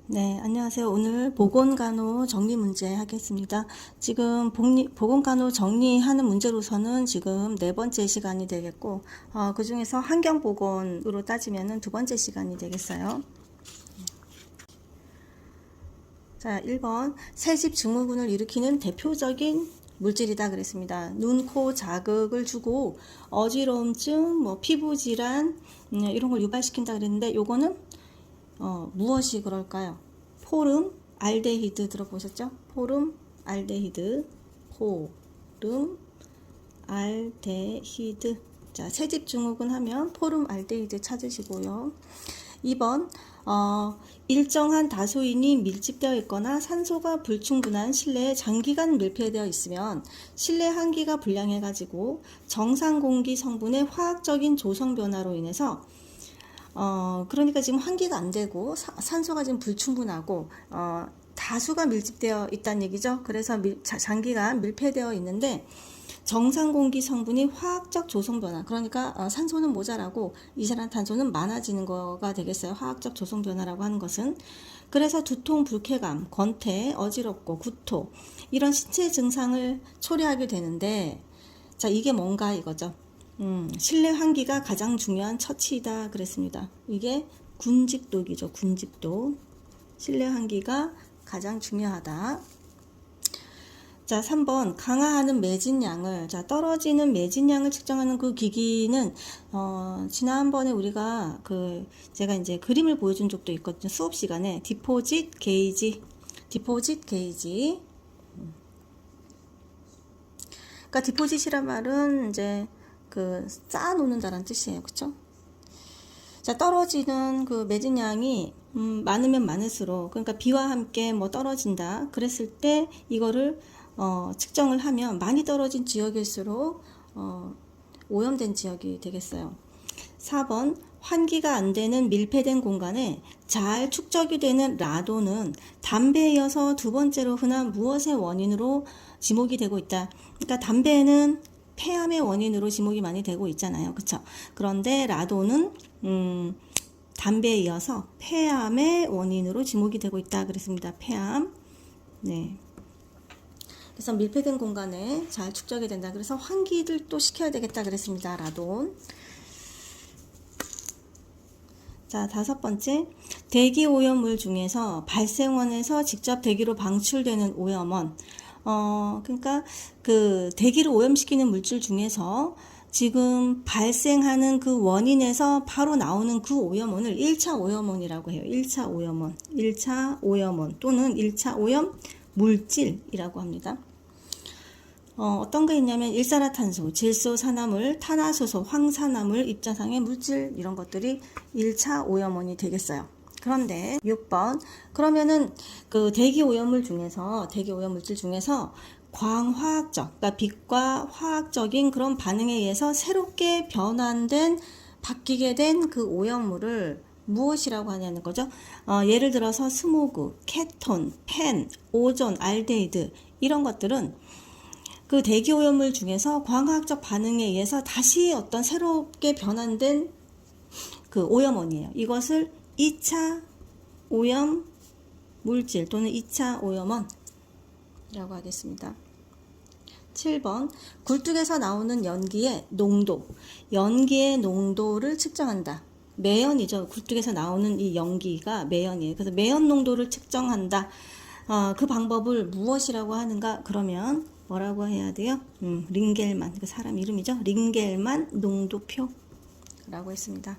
네, 안녕하세요. 오늘 보건간호 정리 문제 하겠습니다. 지금 보건간호 정리하는 문제로서는 지금 네 번째 시간이 되겠고, 그 중에서 환경보건으로 따지면은 두 번째 시간이 되겠어요. 자, 1번. 새집 증후군을 일으키는 대표적인 물질이다 그랬습니다. 눈, 코 자극을 주고 어지러움증, 피부 질환, 이런 걸 유발시킨다 그랬는데, 요거는 무엇이 그럴까요? 포름 알데히드 들어보셨죠? 포름 알데히드, 포름 알데히드. 자, 새집 증후군 하면 포름 알데히드 찾으시고요. 2번, 일정한 다수인이 밀집되어 있거나 산소가 불충분한 실내에 장기간 밀폐되어 있으면 실내 환기가 불량해가지고 정상 공기 성분의 화학적인 조성 변화로 인해서 그러니까 지금 환기가 안 되고 산소가 지금 불충분하고 다수가 밀집되어 있다는 얘기죠. 그래서 장기간 밀폐되어 있는데 정상 공기 성분이 화학적 조성 변화, 그러니까 산소는 모자라고 이산화탄소는 많아지는 거가 되겠어요. 화학적 조성 변화라고 하는 것은. 그래서 두통, 불쾌감, 권태, 어지럽고 구토, 이런 신체 증상을 초래하게 되는데, 자, 이게 뭔가 이거죠. 실내 환기가 가장 중요한 처치이다 그랬습니다. 이게 군직독이죠. 군직독. 실내 환기가 가장 중요하다. 자, 3번. 강화하는 매진량을, 자, 떨어지는 매진량을 측정하는 그 기기는 지난번에 우리가 제가 이제 그림을 보여준 적도 있거든요. 수업 시간에 디포짓 게이지. 그러니까 디포짓이란 말은 이제 쌓아놓는다는 뜻이에요. 그쵸? 자, 떨어지는 그 매진량이 많으면 많을수록, 그러니까 비와 함께 떨어진다 그랬을 때 이거를 측정을 하면 많이 떨어진 지역일수록 오염된 지역이 되겠어요. 4번. 환기가 안 되는 밀폐된 공간에 잘 축적이 되는 라돈은 담배에 이어서 두 번째로 흔한 무엇의 원인으로 지목이 되고 있다. 그러니까 담배는 폐암의 원인으로 지목이 많이 되고 있잖아요. 그쵸? 그런데 라돈은 담배에 이어서 폐암의 원인으로 지목이 되고 있다 그랬습니다. 폐암. 네. 그래서 밀폐된 공간에 잘 축적이 된다. 그래서 환기를 또 시켜야 되겠다 그랬습니다. 라돈. 자, 5번째. 대기 오염물 중에서 발생원에서 직접 대기로 방출되는 오염원. 그러니까 대기를 오염시키는 물질 중에서 지금 발생하는 그 원인에서 바로 나오는 그 오염원을 1차 오염원이라고 해요. 1차 오염원 또는 1차 오염 물질이라고 합니다. 어떤 게 있냐면 일산화탄소, 질소, 산화물, 탄화수소, 황산화물, 입자상의 물질, 이런 것들이 1차 오염원이 되겠어요. 그런데 6번. 그러면은 대기 오염물질 중에서 광화학적, 그러니까 빛과 화학적인 그런 반응에 의해서 새롭게 바뀌게 된 그 오염물을 무엇이라고 하냐는 거죠. 예를 들어서 스모그, 케톤, 펜, 오존, 알데히드, 이런 것들은 그 대기 오염물 중에서 광화학적 반응에 의해서 다시 어떤 새롭게 변환된 그 오염원이에요. 이것을 2차 오염 물질 또는 2차 오염원이라고 하겠습니다. 7번. 굴뚝에서 나오는 연기의 농도를 측정한다. 매연이죠. 굴뚝에서 나오는 이 연기가 매연이에요. 그래서 매연 농도를 측정한다. 그 방법을 무엇이라고 하는가? 그러면 뭐라고 해야 돼요? 링겔만, 그 사람 이름이죠. 링겔만 농도표라고 했습니다.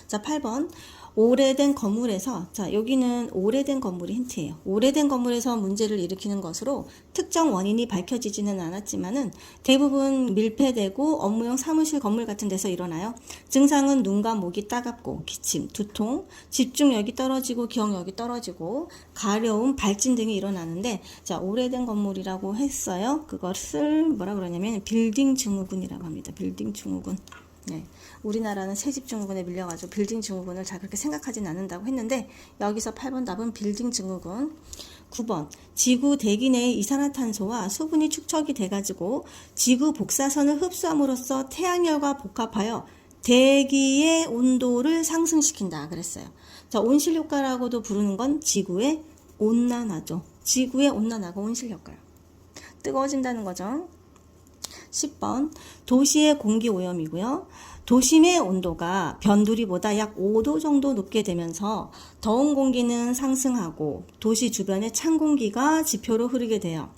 자, 8번. 오래된 건물에서, 자, 여기는 오래된 건물이 힌트예요. 오래된 건물에서 문제를 일으키는 것으로 특정 원인이 밝혀지지는 않았지만은 대부분 밀폐되고 업무용 사무실 건물 같은 데서 일어나요. 증상은 눈과 목이 따갑고 기침, 두통, 집중력이 떨어지고 기억력이 떨어지고 가려움, 발진 등이 일어나는데, 자, 오래된 건물이라고 했어요. 그것을 뭐라 그러냐면 빌딩 증후군이라고 합니다. 빌딩 증후군. 네. 우리나라는 새집 증후군에 밀려가지고 빌딩 증후군을 잘 그렇게 생각하진 않는다고 했는데, 여기서 8번 답은 빌딩 증후군. 9번. 지구 대기 내의 이산화탄소와 수분이 축적이 돼가지고 지구 복사선을 흡수함으로써 태양열과 복합하여 대기의 온도를 상승시킨다 그랬어요. 자, 온실 효과라고도 부르는 건 지구의 온난화죠. 지구의 온난화가 온실 효과예요. 뜨거워진다는 거죠. 10번 도시의 공기 오염이고요. 도심의 온도가 변두리보다 약 5도 정도 높게 되면서 더운 공기는 상승하고 도시 주변의 찬 공기가 지표로 흐르게 돼요.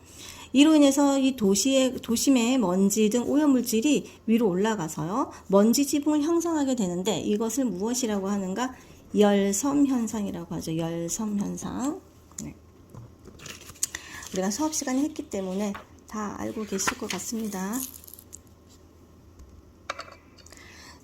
이로 인해서 이 도심의 먼지 등 오염물질이 위로 올라가서요. 먼지 지붕을 형성하게 되는데 이것을 무엇이라고 하는가? 열섬 현상이라고 하죠. 열섬 현상. 네. 우리가 수업 시간에 했기 때문에 다 알고 계실 것 같습니다.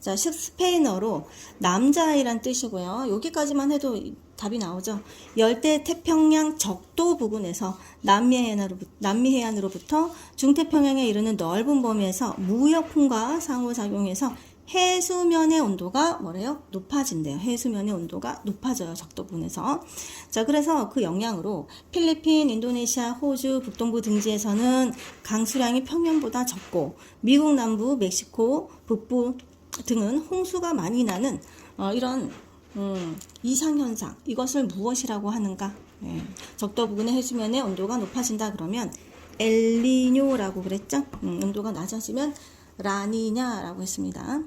자, 스페인어로 남자아이란 뜻이고요. 여기까지만 해도 답이 나오죠. 열대 태평양 적도 부근에서 남미 해안으로부터 중태평양에 이르는 넓은 범위에서 무역풍과 상호작용해서 해수면의 온도가 뭐래요? 높아진대요. 해수면의 온도가 높아져요. 적도 부근에서. 자, 그래서 그 영향으로 필리핀, 인도네시아, 호주, 북동부 등지에서는 강수량이 평년보다 적고 미국 남부, 멕시코, 북부 등은 홍수가 많이 나는 이런 이상현상, 이것을 무엇이라고 하는가? 네. 적도 부근의 해수면의 온도가 높아진다 그러면 엘니뇨라고 그랬죠? 온도가 낮아지면 라니냐라고 했습니다.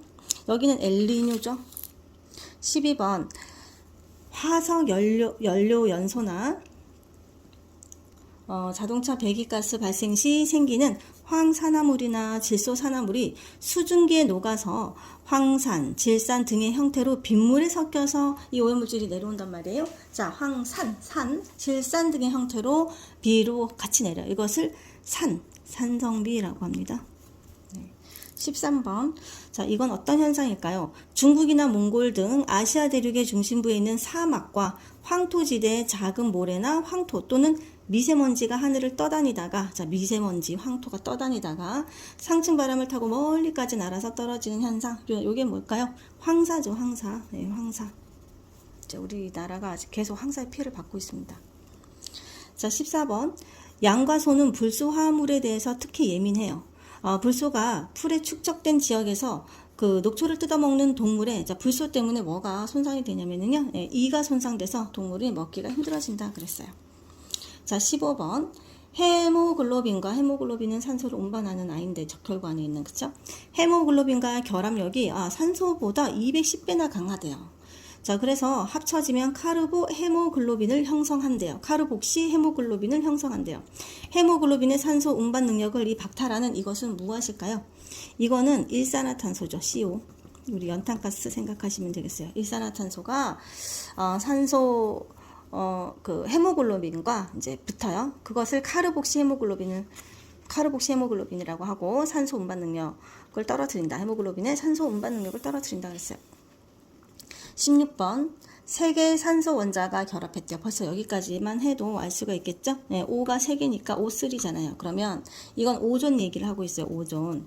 여기는 엘니뇨죠. 12번 화석 연료 연소나 자동차 배기가스 발생 시 생기는 황산화물이나 질소산화물이 수증기에 녹아서 황산, 질산 등의 형태로 빗물에 섞여서 이 오염물질이 내려온단 말이에요. 자, 황산, 산, 질산 등의 형태로 비로 같이 내려요. 이것을 산성비라고 합니다. 13번. 자, 이건 어떤 현상일까요? 중국이나 몽골 등 아시아 대륙의 중심부에 있는 사막과 황토지대의 작은 모래나 황토 또는 미세먼지가 하늘을 떠다니다가, 자, 미세먼지, 황토가 떠다니다가 상층 바람을 타고 멀리까지 날아서 떨어지는 현상. 이게 뭘까요? 황사죠, 황사. 네, 황사. 자, 우리나라가 아직 계속 황사의 피해를 받고 있습니다. 자, 14번. 양과 소는 불소 화합물에 대해서 특히 예민해요. 불소가 풀에 축적된 지역에서 그 녹초를 뜯어먹는 동물의, 자, 불소 때문에 뭐가 손상이 되냐면요, 이가 손상돼서 동물이 먹기가 힘들어진다 그랬어요. 자, 15번. 헤모글로빈은 산소를 운반하는 아인데 적혈관에 있는, 그쵸? 헤모글로빈과 결합력이 산소보다 210배나 강하대요. 자, 그래서 합쳐지면 카르보 헤모글로빈을 형성한대요. 카르복시 헤모글로빈을 형성한대요. 헤모글로빈의 산소 운반 능력을 이 박탈하는 이것은 무엇일까요? 이거는 일산화탄소죠. CO. 우리 연탄가스 생각하시면 되겠어요. 일산화탄소가 산소 그 헤모글로빈과 이제 붙어요. 그것을 카르복시 헤모글로빈이라고 하고 산소 운반 능력을 떨어뜨린다. 헤모글로빈의 산소 운반 능력을 떨어뜨린다 그랬어요. 16번. 세 개의 산소 원자가 결합했대요. 벌써 여기까지만 해도 알 수가 있겠죠? 네, O가 3개니까 O3잖아요. 그러면 이건 오존 얘기를 하고 있어요. 오존.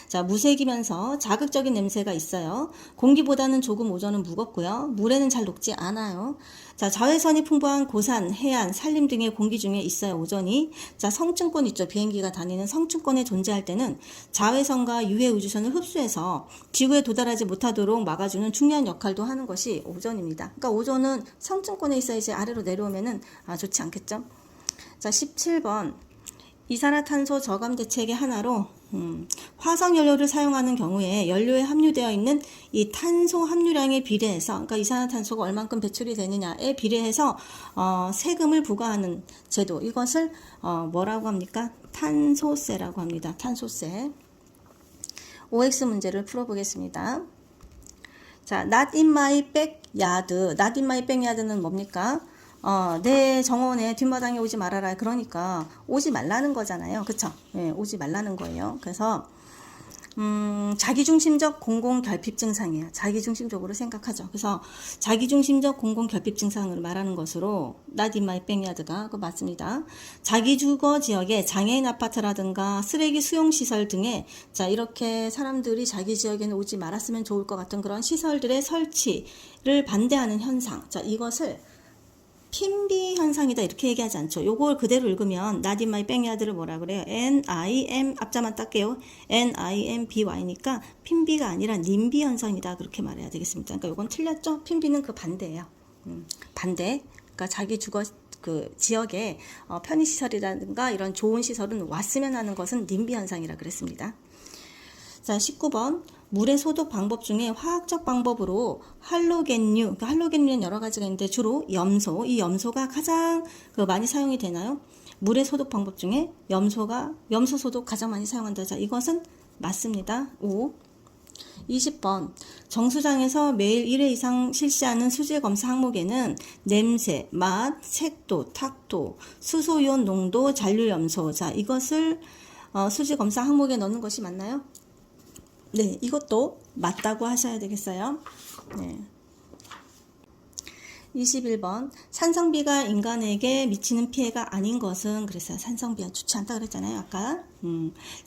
자, 무색이면서 자극적인 냄새가 있어요. 공기보다는 조금 오존은 무겁고요. 물에는 잘 녹지 않아요. 자, 자외선이 풍부한 고산, 해안, 산림 등의 공기 중에 있어요. 오존이. 자, 성층권 있죠. 비행기가 다니는 성층권에 존재할 때는 자외선과 유해 우주선을 흡수해서 지구에 도달하지 못하도록 막아주는 중요한 역할도 하는 것이 오존입니다. 그러니까 오존은 성층권에 있어야지 아래로 내려오면은 좋지 않겠죠. 자, 17번. 이산화탄소 저감 대책의 하나로 화석 연료를 사용하는 경우에 연료에 함유되어 있는 이 탄소 함유량에 비례해서, 그러니까 이산화탄소가 얼만큼 배출이 되느냐에 비례해서 세금을 부과하는 제도, 이것을 뭐라고 합니까? 탄소세라고 합니다. 탄소세. OX 문제를 풀어보겠습니다. 자, not in my backyard. not in my backyard는 뭡니까? 내 정원에 뒷마당에 오지 말아라. 그러니까 오지 말라는 거잖아요. 그쵸? 네, 오지 말라는 거예요. 그래서 자기중심적 공공결핍 증상이에요. 자기중심적으로 생각하죠. 그래서 자기중심적 공공결핍 증상을 말하는 것으로 not in my backyard가 그거 맞습니다. 자기주거 지역에 장애인 아파트라든가 쓰레기 수용시설 등에, 자, 이렇게 사람들이 자기 지역에는 오지 말았으면 좋을 것 같은 그런 시설들의 설치를 반대하는 현상. 자, 이것을 핀비 현상이다 이렇게 얘기하지 않죠. 요걸 그대로 읽으면 not in my backyard를 뭐라 그래요? NIM 앞자만 닦게요. NIMBY니까 핀비가 아니라 님비 현상이다 그렇게 말해야 되겠습니다. 그러니까 요건 틀렸죠? 핀비는 그 반대예요. 반대. 그러니까 자기 주거 그 지역에 편의시설이라든가 이런 좋은 시설은 왔으면 하는 것은 님비 현상이라 그랬습니다. 자, 19번. 물의 소독 방법 중에 화학적 방법으로 할로겐류, 그러니까 할로겐류는 여러 가지가 있는데 주로 염소, 이 염소가 가장 많이 사용이 되나요? 물의 소독 방법 중에 염소 소독 가장 많이 사용한다. 자, 이것은 맞습니다. 5. 20번. 정수장에서 매일 1회 이상 실시하는 수질 검사 항목에는 냄새, 맛, 색도, 탁도, 수소이온 농도, 잔류염소. 자, 이것을 수질 검사 항목에 넣는 것이 맞나요? 네, 이것도 맞다고 하셔야 되겠어요. 네. 21번. 산성비가 인간에게 미치는 피해가 아닌 것은 그랬어요. 산성비가 좋지 않다 그랬잖아요. 아까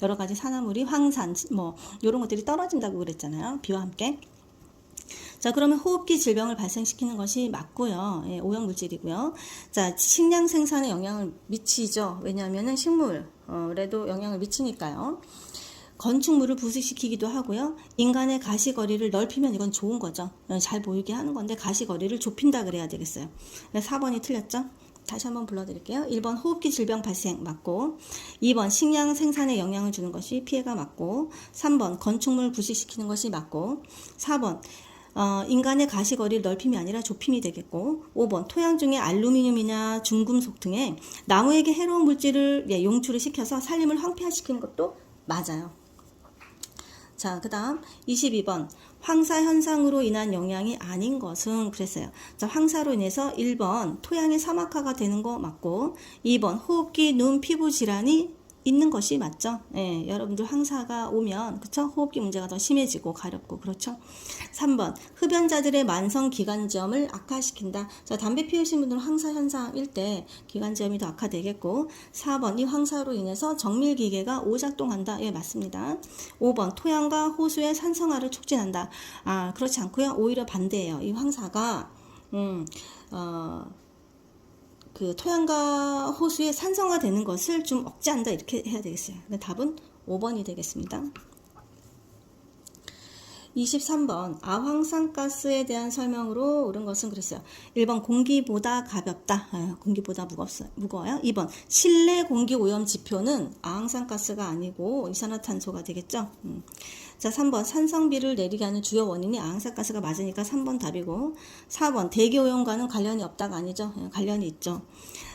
여러 가지 산화물이 황산 뭐 이런 것들이 떨어진다고 그랬잖아요. 비와 함께. 자, 그러면 호흡기 질병을 발생시키는 것이 맞고요. 예, 오염물질이고요. 자, 식량 생산에 영향을 미치죠. 왜냐하면 식물에도 영향을 미치니까요. 건축물을 부식시키기도 하고요. 인간의 가시거리를 넓히면 이건 좋은 거죠. 잘 보이게 하는 건데 가시거리를 좁힌다 그래야 되겠어요. 4번이 틀렸죠. 다시 한번 불러드릴게요. 1번 호흡기 질병 발생 맞고, 2번 식량 생산에 영향을 주는 것이 피해가 맞고, 3번 건축물 부식시키는 것이 맞고, 4번 인간의 가시거리를 넓힘이 아니라 좁힘이 되겠고, 5번 토양 중에 알루미늄이나 중금속 등의 나무에게 해로운 물질을 용출을 시켜서 산림을 황폐화시키는 것도 맞아요. 자, 그 다음 22번. 황사 현상으로 인한 영향이 아닌 것은 그랬어요. 자, 황사로 인해서 1번 토양의 사막화가 되는 거 맞고, 2번 호흡기, 눈, 피부 질환이 있는 것이 맞죠. 예, 여러분들 황사가 오면 그쵸? 호흡기 문제가 더 심해지고 가렵고 그렇죠. 3번 흡연자들의 만성 기관지염을 악화시킨다. 자, 담배 피우신 분들은 황사 현상일 때 기관지염이 더 악화되겠고, 4번 이 황사로 인해서 정밀기계가 오작동한다. 예, 맞습니다. 5번 토양과 호수의 산성화를 촉진한다. 아, 그렇지 않고요. 오히려 반대예요. 이 황사가 그 토양과 호수의 산성화 되는 것을 좀 억제한다 이렇게 해야 되겠어요. 답은 5번이 되겠습니다. 23번 아황산가스에 대한 설명으로 옳은 것은 그랬어요. 1번 공기보다 가볍다. 공기보다 무거워요. 2번 실내 공기 오염 지표는 아황산가스가 아니고 이산화탄소가 되겠죠. 자, 3번 산성비를 내리게 하는 주요 원인이 아황산가스가 맞으니까 3번 답이고, 4번 대기오염과는 관련이 없다가 아니죠. 관련이 있죠.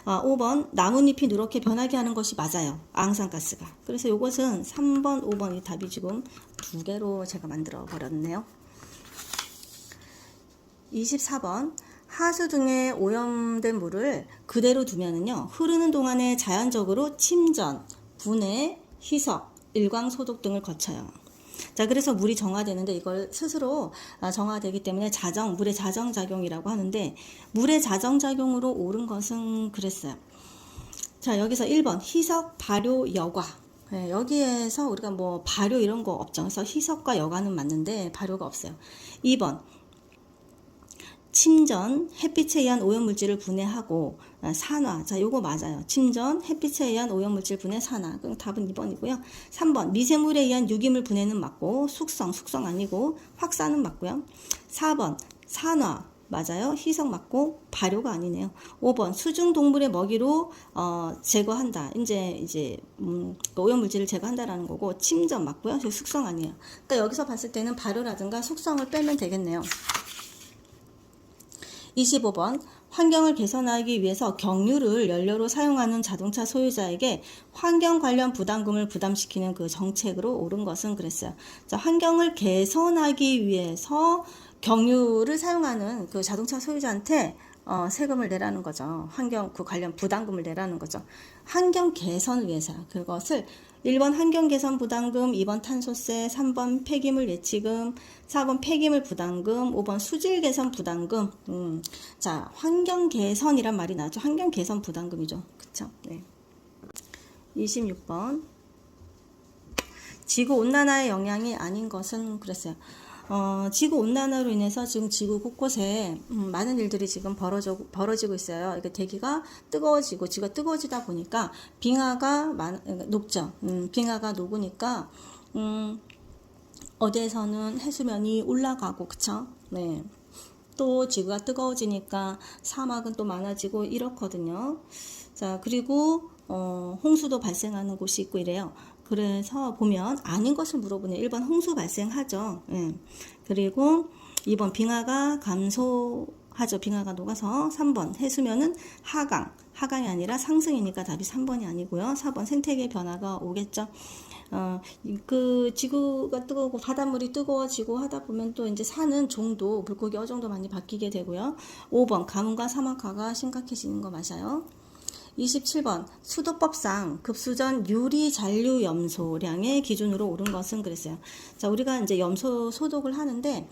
5번 나뭇잎이 누렇게 변하게 하는 것이 맞아요. 아황산가스가. 그래서 이것은 3번, 5번이 답이 지금 두 개로 제가 만들어 버렸네요. 24번 하수 등에 오염된 물을 그대로 두면은요, 흐르는 동안에 자연적으로 침전, 분해, 희석, 일광소독 등을 거쳐요. 자, 그래서 물이 정화되는데 이걸 스스로 정화되기 때문에 물의 자정작용이라고 하는데, 물의 자정작용으로 옳은 것은 그랬어요. 자, 여기서 1번 희석, 발효, 여과. 네, 여기에서 우리가 뭐 발효 이런 거 없죠. 그래서 희석과 여과는 맞는데 발효가 없어요. 2번 침전, 햇빛에 의한 오염물질을 분해하고 산화. 자, 요거 맞아요. 침전, 햇빛에 의한 오염물질 분해, 산화. 그럼 답은 2번이고요. 3번 미생물에 의한 유기물 분해는 맞고, 숙성 아니고 확산은 맞고요. 4번 산화 맞아요. 희석 맞고 발효가 아니네요. 5번 수중 동물의 먹이로 제거한다. 이제 오염물질을 제거한다라는 거고, 침전 맞고요. 숙성 아니에요. 그러니까 여기서 봤을 때는 발효라든가 숙성을 빼면 되겠네요. 25번 환경을 개선하기 위해서 경유를 연료로 사용하는 자동차 소유자에게 환경 관련 부담금을 부담시키는 그 정책으로 옳은 것은 그랬어요. 자, 환경을 개선하기 위해서 경유를 사용하는 그 자동차 소유자한테 세금을 내라는 거죠. 환경 그 관련 부담금을 내라는 거죠. 환경 개선을 위해서요. 그것을 1번 환경 개선 부담금, 2번 탄소세, 3번 폐기물 예치금, 4번 폐기물 부담금, 5번 수질 개선 부담금. 자, 환경 개선이란 말이 나죠. 환경 개선 부담금이죠. 그쵸? 네. 26번 지구 온난화의 영향이 아닌 것은 그랬어요. 지구 온난화로 인해서 지금 지구 곳곳에 많은 일들이 지금 벌어지고 있어요. 이게 대기가 뜨거워지고 지구가 뜨거워지다 보니까 빙하가 녹죠. 빙하가 녹으니까 어디에서는 해수면이 올라가고, 그쵸? 네. 또 지구가 뜨거워지니까 사막은 또 많아지고 이렇거든요. 자, 그리고 홍수도 발생하는 곳이 있고 이래요. 그래서 보면 아닌 것을 물어보네요. 1번 홍수 발생하죠. 예. 그리고 2번 빙하가 감소하죠. 빙하가 녹아서. 3번 해수면은 하강이 아니라 상승이니까 답이 3번이 아니고요. 4번 생태계 변화가 오겠죠. 그 지구가 뜨거우고 바닷물이 뜨거워지고 하다 보면 또 이제 사는 종도 물고기 어종도 많이 바뀌게 되고요. 5번 가뭄과 사막화가 심각해지는 거 맞아요. 27번 수도법상 급수전 유리 잔류 염소량의 기준으로 오른 것은 그랬어요. 자, 우리가 이제 염소 소독을 하는데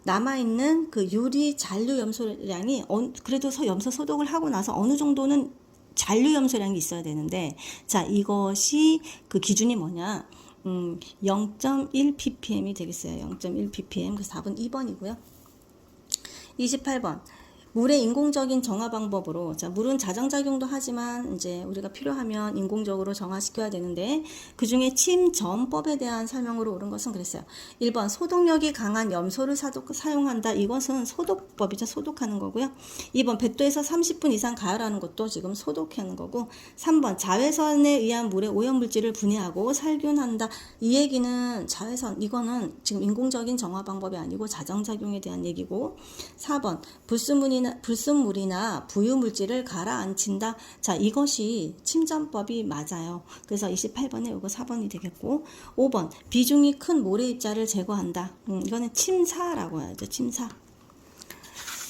남아있는 그 유리 잔류 염소량이 그래도 염소 소독을 하고 나서 어느 정도는 잔류 염소량이 있어야 되는데, 자, 이것이 그 기준이 뭐냐? 0.1 ppm이 되겠어요. 0.1 ppm. 그래서 답은 2번이고요. 28번. 물의 인공적인 정화 방법으로, 자, 물은 자정작용도 하지만 이제 우리가 필요하면 인공적으로 정화시켜야 되는데 그 중에 침전법에 대한 설명으로 옳은 것은 그랬어요. 1번 소독력이 강한 염소를 사용한다. 이것은 소독법이죠. 소독하는 거고요. 2번 100도에서 30분 이상 가열하는 것도 지금 소독하는 거고. 3번 자외선에 의한 물의 오염물질을 분해하고 살균한다. 이 얘기는 자외선, 이거는 지금 인공적인 정화 방법이 아니고 자정작용에 대한 얘기고. 4번 불순물이나 부유물질을 가라앉힌다. 자, 이것이 침전법이 맞아요. 그래서 28번에 이거 4번이 되겠고. 5번 비중이 큰 모래 입자를 제거한다. 이거는 침사라고 하죠. 침사.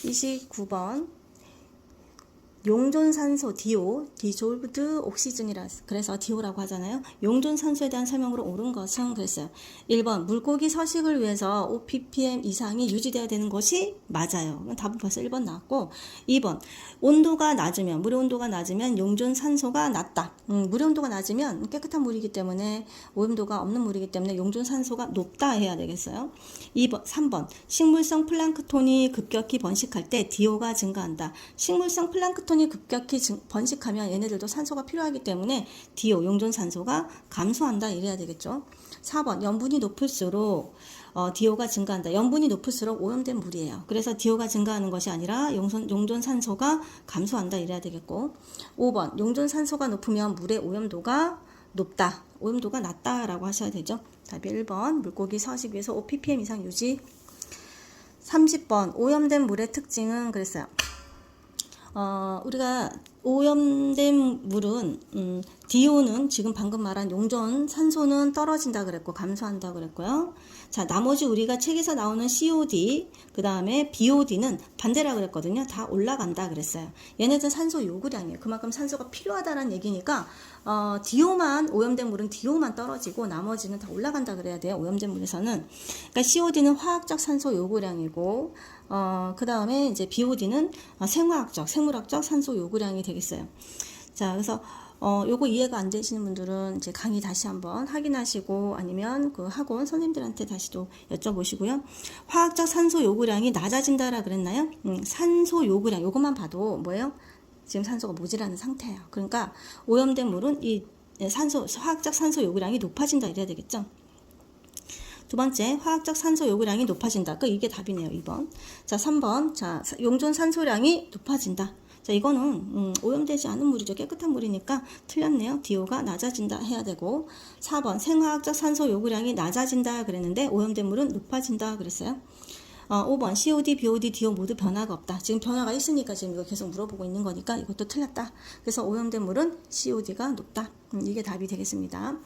29번 용존산소 dissolved oxygen이라 그래서 DO라고 하잖아요. 용존산소에 대한 설명으로 옳은 것은 그랬어요. 1번 물고기 서식을 위해서 5ppm 이상이 유지되어야 되는 것이 맞아요. 답은 벌써 1번 나왔고. 2번 물의 온도가 낮으면 용존산소가 낮다. 물의 온도가 낮으면 깨끗한 물이기 때문에 오염도가 없는 물이기 때문에 용존산소가 높다 해야 되겠어요. 3번 식물성 플랑크톤이 급격히 번식할 때 DO가 증가한다. 식물성 플랑크톤이 급격히 번식하면 얘네들도 산소가 필요하기 때문에 DO, 용존산소가 감소한다 이래야 되겠죠. 4번 염분이 높을수록 DO가 증가한다. 염분이 높을수록 오염된 물이에요. 그래서 DO가 증가하는 것이 아니라 용존산소가 감소한다 이래야 되겠고. 5번 용존산소가 높으면 물의 오염도가 높다. 오염도가 낮다라고 하셔야 되죠. 답이 1번 물고기 서식 위해서 5ppm 이상 유지. 30번 오염된 물의 특징은 그랬어요. 우리가 오염된 물은 DO는 지금 방금 말한 용존 산소는 떨어진다 그랬고 감소한다 그랬고요. 자, 나머지 우리가 책에서 나오는 COD 그 다음에 BOD는 반대라 그랬거든요. 다 올라간다 그랬어요. 얘네들 산소 요구량이에요. 그만큼 산소가 필요하다는 얘기니까 DO만 오염된 물은 DO만 떨어지고 나머지는 다 올라간다 그래야 돼요. 오염된 물에서는. 그러니까 COD는 화학적 산소 요구량이고 그 다음에 이제 BOD는 생물학적 산소 요구량이 되겠어요. 자, 그래서 요거 이해가 안 되시는 분들은 이제 강의 다시 한번 확인하시고 아니면 그 학원 선생님들한테 다시 또 여쭤보시고요. 화학적 산소 요구량이 낮아진다라 그랬나요? 산소 요구량 요것만 봐도 뭐예요? 지금 산소가 모자라는 상태예요. 그러니까 오염된 물은 이 화학적 산소 요구량이 높아진다 이래야 되겠죠? 두 번째, 화학적 산소 요구량이 높아진다. 이게 답이네요, 2번. 자, 3번. 자, 용존 산소량이 높아진다. 자, 이거는 오염되지 않은 물이죠. 깨끗한 물이니까 틀렸네요. DO가 낮아진다 해야 되고. 4번 생화학적 산소 요구량이 낮아진다 그랬는데 오염된 물은 높아진다 그랬어요. 5번 COD, BOD, DO 모두 변화가 없다. 지금 변화가 있으니까 지금 이거 계속 물어보고 있는 거니까 이것도 틀렸다. 그래서 오염된 물은 COD가 높다. 이게 답이 되겠습니다.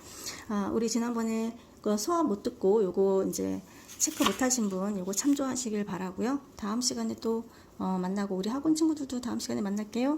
우리 지난번에 그 수업 못 듣고 요거 이제 체크 못 하신 분 요거 참조하시길 바라고요. 다음 시간에 또 만나고 우리 학원 친구들도 다음 시간에 만날게요.